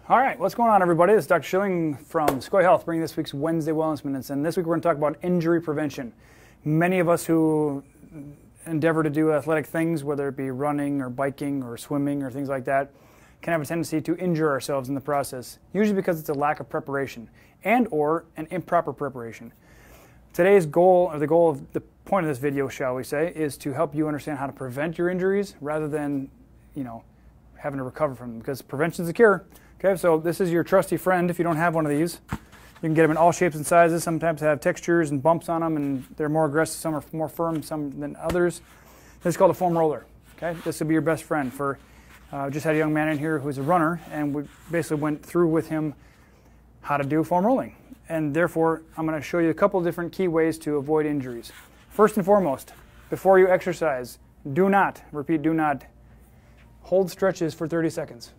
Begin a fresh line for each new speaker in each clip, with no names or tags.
All right, what's going on, everybody? This is Dr. Schilling from Secoya Health, bringing this week's Wednesday Wellness Minutes. And this week we're going to talk about injury prevention. Many of us who endeavor to do athletic things, whether it be running or biking or swimming or things like that, can have a tendency to injure ourselves in the process, usually because it's a lack of preparation and or an improper preparation. Today's goal, or the point of this video, shall we say, is to help you understand how to prevent your injuries rather than, having to recover from them, because prevention is the cure. Okay, so this is your trusty friend. If you don't have one of these, you can get them in all shapes and sizes. Sometimes they have textures and bumps on them, and they're more aggressive. Some are more firm, some than others. This is called a foam roller. Okay, this will be your best friend. Just had a young man in here who's a runner, and we basically went through with him how to do foam rolling. And therefore, I'm going to show you a couple of different key ways to avoid injuries. First and foremost, before you exercise, do not hold stretches for 30 seconds.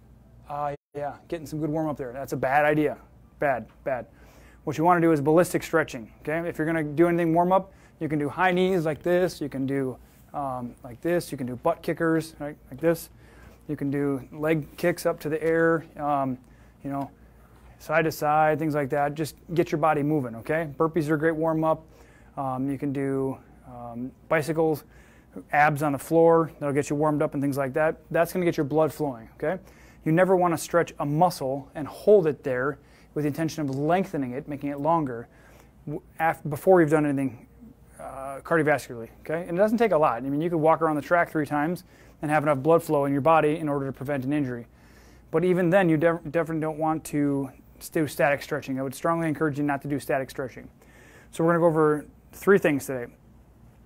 Yeah, getting some good warm up there. That's a bad idea. Bad. What you want to do is ballistic stretching. Okay, if you're going to do anything warm up, you can do high knees like this. You can do like this. You can do butt kickers like this. You can do leg kicks up to the air. Side to side, things like that. Just get your body moving. Okay, burpees are a great warm up. You can do bicycles, abs on the floor. That'll get you warmed up and things like that. That's going to get your blood flowing. Okay. You never want to stretch a muscle and hold it there with the intention of lengthening it, making it longer, before you've done anything cardiovascularly. Okay? And it doesn't take a lot. I mean, you could walk around the track 3 times and have enough blood flow in your body in order to prevent an injury. But even then, you definitely don't want to do static stretching. I would strongly encourage you not to do static stretching. So we're going to go over 3 things today.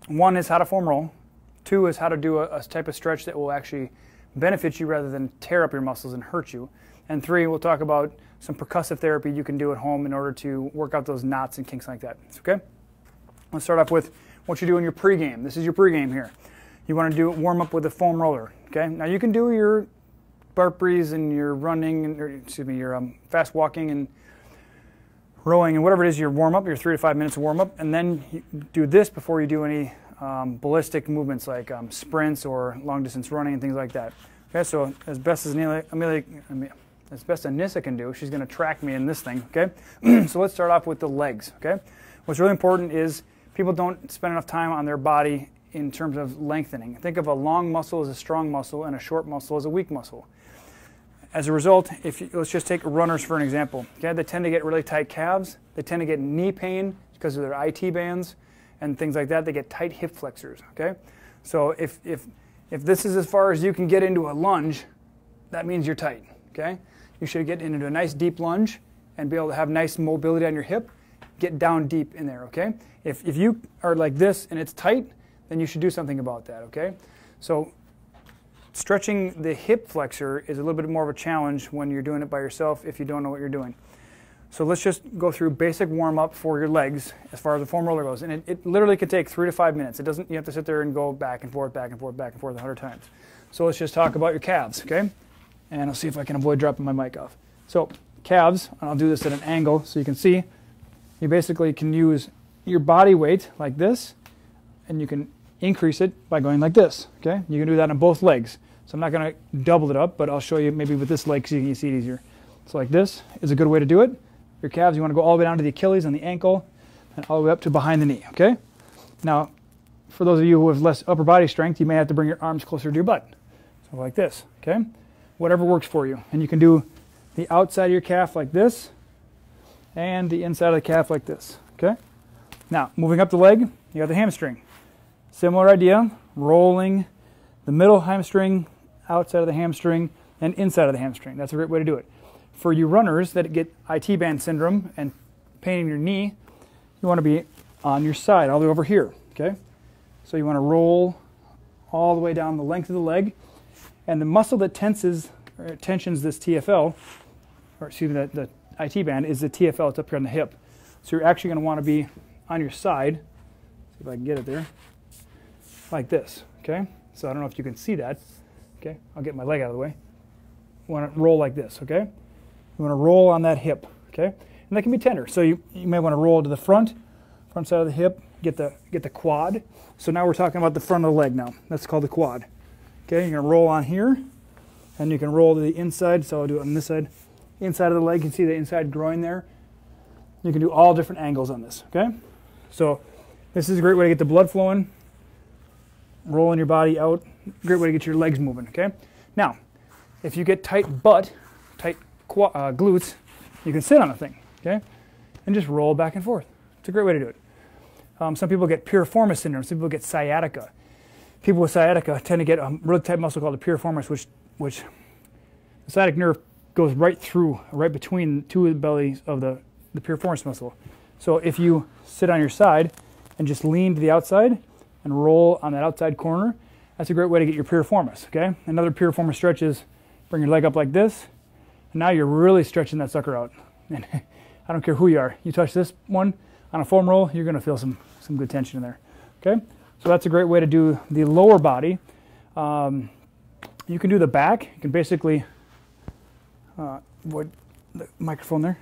1 is how to foam roll. 2 is how to do a type of stretch that will actually benefit you rather than tear up your muscles and hurt you. And 3, we'll talk about some percussive therapy you can do at home in order to work out those knots and kinks like that. Okay? Let's start off with what you do in your pregame. This is your pregame here. You want to warm up with a foam roller. Okay? Now you can do your burpees and your running, your fast walking and rowing and whatever it is, your warm up, your 3 to 5 minutes of warm up, and then you do this before you do any ballistic movements like sprints or long distance running and things like that. Okay, so as best as Anissa can do, she's going to track me in this thing. Okay, so let's start off with the legs. Okay, what's really important is people don't spend enough time on their body in terms of lengthening. Think of a long muscle as a strong muscle and a short muscle as a weak muscle. As a result, let's just take runners for an example. Okay, they tend to get really tight calves. They tend to get knee pain because of their IT bands and things like that. They get tight hip flexors. Okay, so if this is as far as you can get into a lunge, that means you're tight. Okay, you should get into a nice deep lunge and be able to have nice mobility on your hip. Get down deep in there. Okay, if you are like this and it's tight, then you should do something about that. Okay, so stretching the hip flexor is a little bit more of a challenge when you're doing it by yourself if you don't know what you're doing. So let's just go through basic warm-up for your legs as far as the foam roller goes. And it literally could take 3 to 5 minutes. You have to sit there and go back and forth, back and forth, back and forth 100 times. So let's just talk about your calves, okay? And I'll see if I can avoid dropping my mic off. So calves, and I'll do this at an angle so you can see. You basically can use your body weight like this, and you can increase it by going like this, okay? You can do that on both legs. So I'm not going to double it up, but I'll show you maybe with this leg so you can see it easier. So like this is a good way to do it. Your calves, you want to go all the way down to the Achilles and the ankle and all the way up to behind the knee, okay? Now, for those of you who have less upper body strength, you may have to bring your arms closer to your butt. So like this, okay? Whatever works for you. And you can do the outside of your calf like this and the inside of the calf like this, okay? Now, moving up the leg, you got the hamstring. Similar idea, rolling the middle hamstring, outside of the hamstring, and inside of the hamstring. That's a great way to do it. For you runners that get IT band syndrome and pain in your knee, you want to be on your side, all the way over here, okay? So you want to roll all the way down the length of the leg, and the muscle that tensions this TFL, or excuse me, the IT band, is the TFL. It's up here on the hip. So you're actually going to want to be on your side, see if I can get it there, like this, okay? So I don't know if you can see that, okay? I'll get my leg out of the way. You want to roll like this, okay? You want to roll on that hip, okay? And that can be tender. So you may want to roll to the front side of the hip, get the quad. So now we're talking about the front of the leg now. That's called the quad. Okay, you're going to roll on here, and you can roll to the inside. So I'll do it on this side, inside of the leg. You can see the inside groin there. You can do all different angles on this, okay? So this is a great way to get the blood flowing, rolling your body out. Great way to get your legs moving, okay? Now, if you get tight butt, tight glutes, you can sit on the thing, okay? And just roll back and forth. It's a great way to do it. Some people get Piriformis Syndrome. Some people get sciatica. People with sciatica tend to get a really tight muscle called the piriformis, which the sciatic nerve goes right through, right between two of the bellies of the piriformis muscle. So if you sit on your side and just lean to the outside and roll on that outside corner, that's a great way to get your piriformis, okay? Another piriformis stretch is bring your leg up like this, and now you're really stretching that sucker out. And I don't care who you are. You touch this one on a foam roll, you're gonna feel some good tension in there, okay? So that's a great way to do the lower body. You can do the back. You can basically, avoid the microphone there,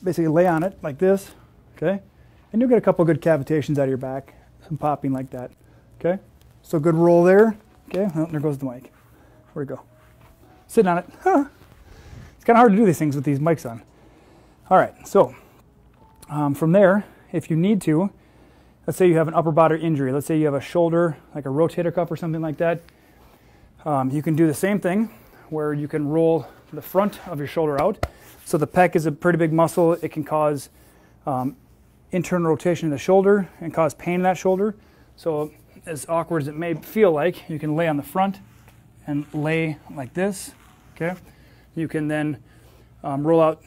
basically lay on it like this, okay? And you'll get a couple good cavitations out of your back, some popping like that, okay? So good roll there, okay? Oh, there goes the mic. Where'd it go? Sitting on it. Huh. It's kind of hard to do these things with these mics on. All right, so from there, if you need to, let's say you have an upper body injury. Let's say you have a shoulder, like a rotator cuff or something like that. You can do the same thing where you can roll the front of your shoulder out. So the pec is a pretty big muscle. It can cause internal rotation in the shoulder and cause pain in that shoulder. So as awkward as it may feel like, you can lay on the front and lay like this, okay? You can then roll out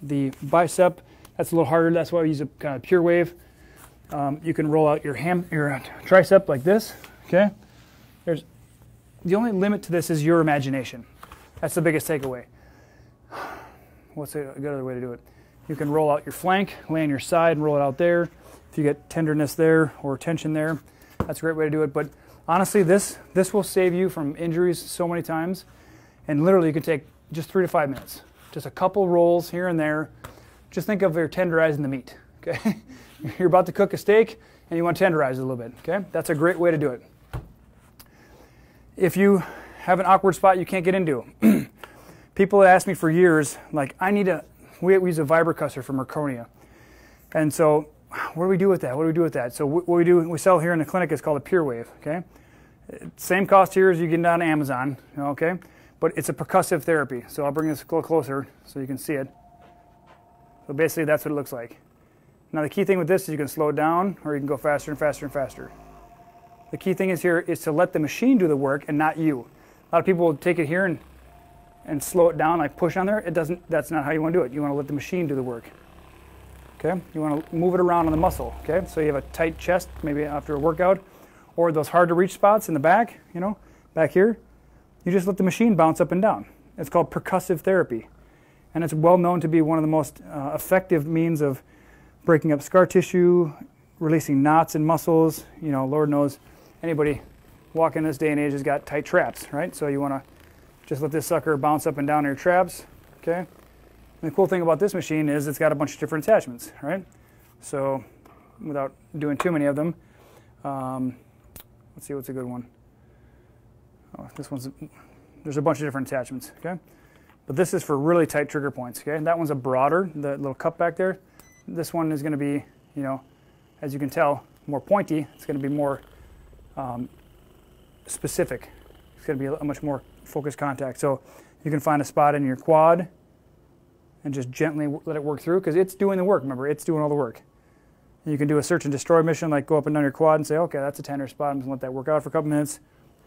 the bicep. That's a little harder. That's why I use a kind of pure wave. You can roll out your tricep like this, okay? The only limit to this is your imagination. That's the biggest takeaway. What's a good other way to do it? You can roll out your flank, lay on your side and roll it out there. If you get tenderness there or tension there, that's a great way to do it. But honestly, this will save you from injuries so many times. And literally you can take just 3 to 5 minutes. Just a couple rolls here and there. Just think of you're tenderizing the meat, okay? You're about to cook a steak and you want to tenderize it a little bit, okay? That's a great way to do it. If you have an awkward spot you can't get into, people have asked me for years, like, we use a vibrocussor for Merconia. And so, what do we do with that? What do we do with that? So what we sell here in the clinic is called a Pure Wave, okay? Same cost here as you get on Amazon, okay? But it's a percussive therapy. So I'll bring this a little closer so you can see it. So basically that's what it looks like. Now the key thing with this is you can slow it down or you can go faster and faster and faster. The key thing is here is to let the machine do the work and not you. A lot of people will take it here and slow it down, like push on there. That's not how you want to do it. You want to let the machine do the work. Okay? You want to move it around on the muscle. Okay? So you have a tight chest, maybe after a workout, or those hard to reach spots in the back, back here. You just let the machine bounce up and down. It's called percussive therapy. And it's well known to be one of the most effective means of breaking up scar tissue, releasing knots in muscles. Lord knows anybody walking this day and age has got tight traps, right? So you want to just let this sucker bounce up and down your traps, okay? And the cool thing about this machine is it's got a bunch of different attachments, right? So without doing too many of them, let's see what's a good one. Oh, there's a bunch of different attachments, okay? But this is for really tight trigger points, okay? And that one's a broader, the little cup back there. This one is going to be, as you can tell, more pointy. It's going to be more specific. It's going to be a much more focused contact. So you can find a spot in your quad and just gently let it work through because it's doing the work. Remember, it's doing all the work. And you can do a search and destroy mission, like go up and down your quad and say, okay, that's a tender spot. I'm just going to let that work out for a couple minutes.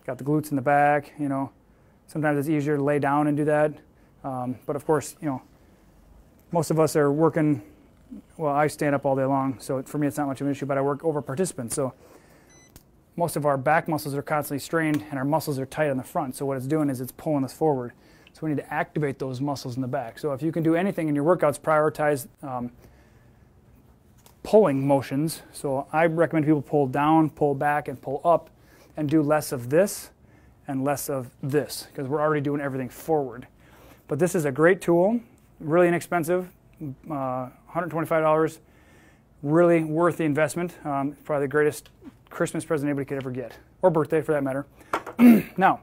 Got the glutes in the back, Sometimes it's easier to lay down and do that. But of course, most of us are working, well, I stand up all day long, so for me it's not much of an issue, but I work over participants. So most of our back muscles are constantly strained and our muscles are tight on the front. So what it's doing is it's pulling us forward. So we need to activate those muscles in the back. So if you can do anything in your workouts, prioritize pulling motions. So I recommend people pull down, pull back, and pull up, and do less of this and less of this, because we're already doing everything forward. But this is a great tool, really inexpensive, $125, really worth the investment. Probably the greatest Christmas present anybody could ever get, or birthday for that matter. Now,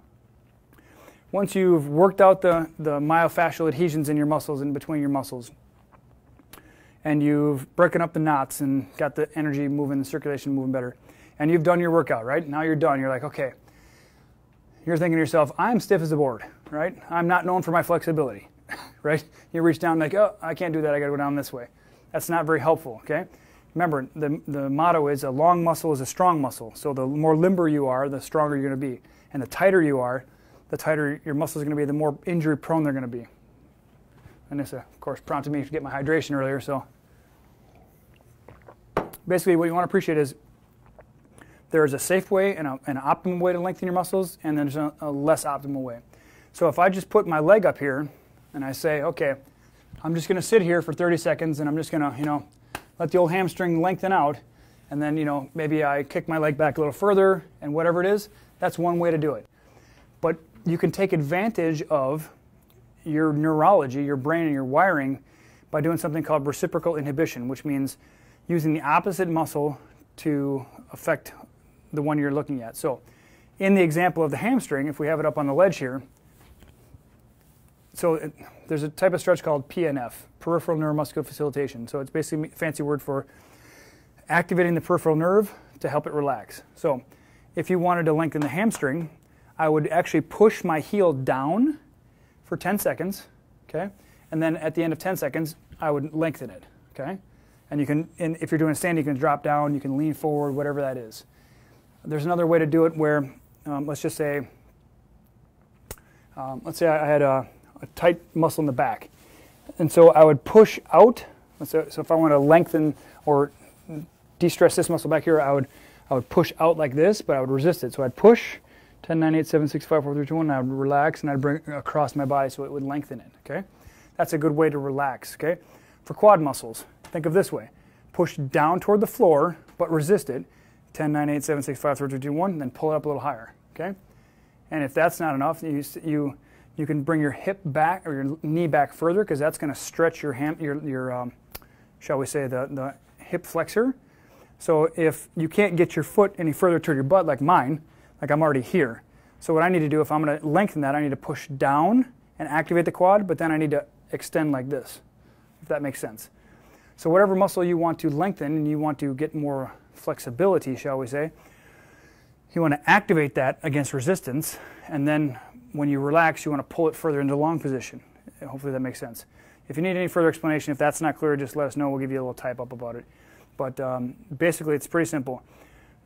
once you've worked out the myofascial adhesions in your muscles and between your muscles, and you've broken up the knots and got the energy moving, the circulation moving better, and you've done your workout, right? Now you're done. You're like, okay. You're thinking to yourself, I'm stiff as a board, right? I'm not known for my flexibility, right? You reach down like, oh, I can't do that. I got to go down this way. That's not very helpful, okay? Remember, the motto is a long muscle is a strong muscle. So the more limber you are, the stronger you're going to be. And the tighter you are, the tighter your muscles are going to be, the more injury prone they're going to be. And this, of course, prompted me to get my hydration earlier. So basically what you want to appreciate is there is a safe way and an optimal way to lengthen your muscles, and then there's a less optimal way. So if I just put my leg up here and I say, okay, I'm just going to sit here for 30 seconds and I'm just going to, let the old hamstring lengthen out, and then, maybe I kick my leg back a little further and whatever it is, that's one way to do it. But you can take advantage of your neurology, your brain and your wiring by doing something called reciprocal inhibition, which means using the opposite muscle to affect the one you're looking at. So in the example of the hamstring, if we have it up on the ledge here, there's a type of stretch called PNF, peripheral neuromuscular facilitation. So it's basically a fancy word for activating the peripheral nerve to help it relax. So if you wanted to lengthen the hamstring, I would actually push my heel down for 10 seconds, okay? And then at the end of 10 seconds, I would lengthen it, okay? And if you're doing a stand, you can drop down, you can lean forward, whatever that is. There's another way to do it where, let's say I had a tight muscle in the back. And so I would push out. So if I want to lengthen or de-stress this muscle back here, I would push out like this, but I would resist it. So I'd push 10, 9, 8, 7, 6, 5, 4, 3, 2, 1, and I would relax, and I'd bring it across my body so it would lengthen it, okay? That's a good way to relax, okay? For quad muscles, think of this way. Push down toward the floor, but resist it. 10, 9, 8, 7, 6, 5, 4, 3, 2, 1, and then pull it up a little higher, okay? And if that's not enough, you can bring your hip back or your knee back further, because that's going to stretch your shall we say, the hip flexor. So if you can't get your foot any further toward your butt like mine, like I'm already here. So what I need to do, if I'm going to lengthen that, I need to push down and activate the quad, but then I need to extend like this, if that makes sense. So whatever muscle you want to lengthen and you want to get more flexibility, shall we say, you want to activate that against resistance, and then when you relax, you want to pull it further into long position. Hopefully that makes sense. If you need any further explanation, if that's not clear, just let us know. We'll give you a little type up about it. But basically, it's pretty simple.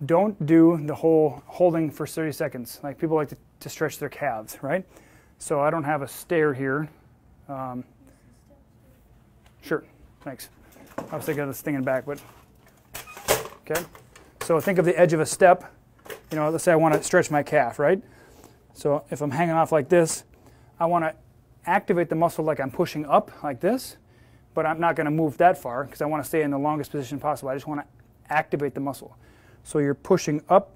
Don't do the whole holding for 30 seconds. Like people like to stretch their calves, right? So I don't have a stair here. Sure, thanks. I was thinking of this thing in back, but okay. So think of the edge of a step. Let's say I want to stretch my calf, right? So if I'm hanging off like this, I want to activate the muscle like I'm pushing up like this, but I'm not going to move that far because I want to stay in the longest position possible. I just want to activate the muscle. So you're pushing up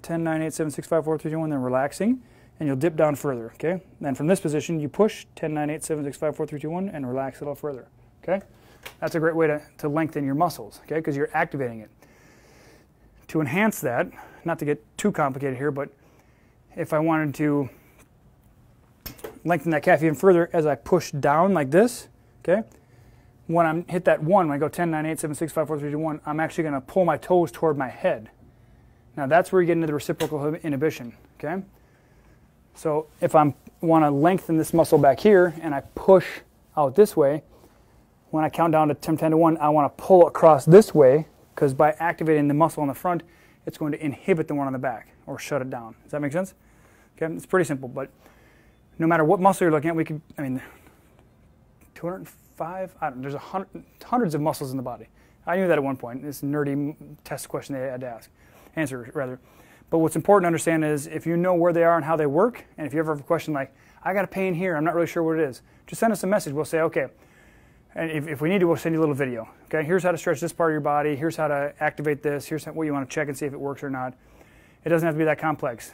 10, 9, 8, 7, 6, 5, 4, 3, 2, 1, then relaxing, and you'll dip down further, okay? Then from this position, you push 10, 9, 8, 7, 6, 5, 4, 3, 2, 1, and relax a little further, okay? That's a great way to lengthen your muscles, okay, because you're activating it. To enhance that, not to get too complicated here, but if I wanted to lengthen that calf even further as I push down like this, okay, when I hit that 1, when I go 10, 9, 8, 7, 6, 5, 4, 3, 2, 1, I'm actually going to pull my toes toward my head. Now that's where you get into the reciprocal inhibition, okay? So if I want to lengthen this muscle back here and I push out this way, when I count down to 10, 10 to 1, I want to pull across this way, because by activating the muscle on the front, it's going to inhibit the one on the back or shut it down. Does that make sense? Okay, it's pretty simple, but no matter what muscle you're looking at, 205, there's hundreds of muscles in the body. I knew that at one point. This nerdy test question they had to answer rather. But what's important to understand is if you know where they are and how they work, and if you ever have a question like, I got a pain here, I'm not really sure what it is, just send us a message. We'll say, okay, and if we need to, we'll send you a little video. Okay, here's how to stretch this part of your body, here's how to activate this, here's what you want to check and see if it works or not. It doesn't have to be that complex.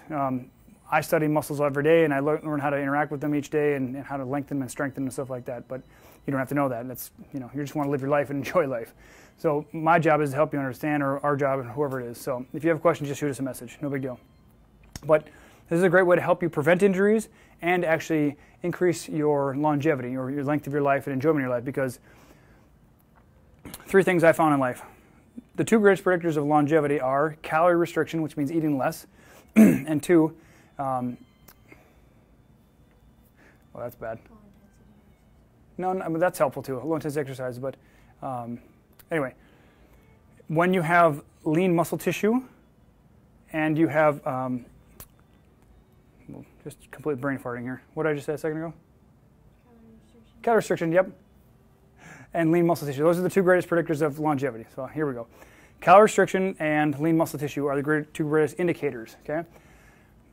I study muscles every day, and I learn how to interact with them each day and how to lengthen them and strengthen them and stuff like that. But you don't have to know that. That's, you just want to live your life and enjoy life. So my job is to help you understand, or our job, whoever it is. So if you have questions, just shoot us a message. No big deal. But This is a great way to help you prevent injuries and actually increase your longevity or your length of your life and enjoyment of your life, because 3 things I found in life. The 2 greatest predictors of longevity are calorie restriction, which means eating less, and 2, well, that's bad. No, I mean, that's helpful too, low intensity exercise. But anyway, when you have lean muscle tissue and you have, just complete brain farting here. What did I just say a second ago? Calorie restriction, yep. And lean muscle tissue. Those are the 2 greatest predictors of longevity. So here we go. Calorie restriction and lean muscle tissue are the 2 greatest indicators, okay?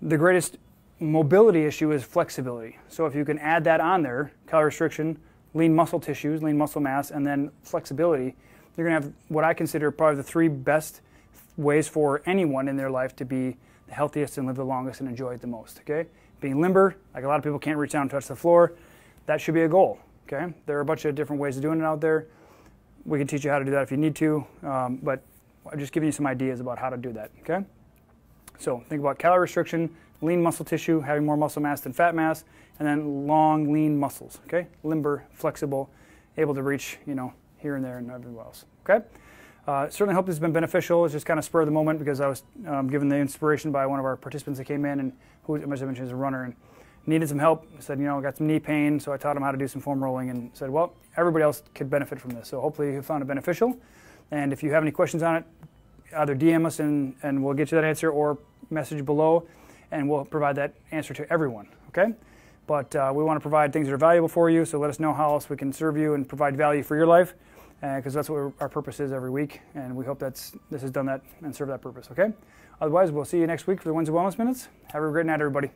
The greatest mobility issue is flexibility. So if you can add that on there, calorie restriction, lean muscle tissues, lean muscle mass, and then flexibility, you're going to have what I consider probably the 3 best ways for anyone in their life to be the healthiest and live the longest and enjoy it the most, okay? Being limber, like a lot of people can't reach down and touch the floor, that should be a goal, okay? There are a bunch of different ways of doing it out there. We can teach you how to do that if you need to, but I'm just giving you some ideas about how to do that, okay? So think about calorie restriction, lean muscle tissue, having more muscle mass than fat mass, and then long, lean muscles, okay? Limber, flexible, able to reach, here and there and everywhere else, okay? Certainly hope this has been beneficial. It's just kind of spur of the moment because I was given the inspiration by one of our participants that came in, and who, as I mentioned, is a runner and needed some help. Said, I got some knee pain, so I taught him how to do some foam rolling and said, well, everybody else could benefit from this. So hopefully you found it beneficial. And if you have any questions on it, either DM us and we'll get you that answer, or message below and we'll provide that answer to everyone, okay? But we want to provide things that are valuable for you, so let us know how else we can serve you and provide value for your life, because that's what our purpose is every week, and we hope this has done that and served that purpose, okay? Otherwise, we'll see you next week for the Wednesday Wellness Minutes. Have a great night, everybody.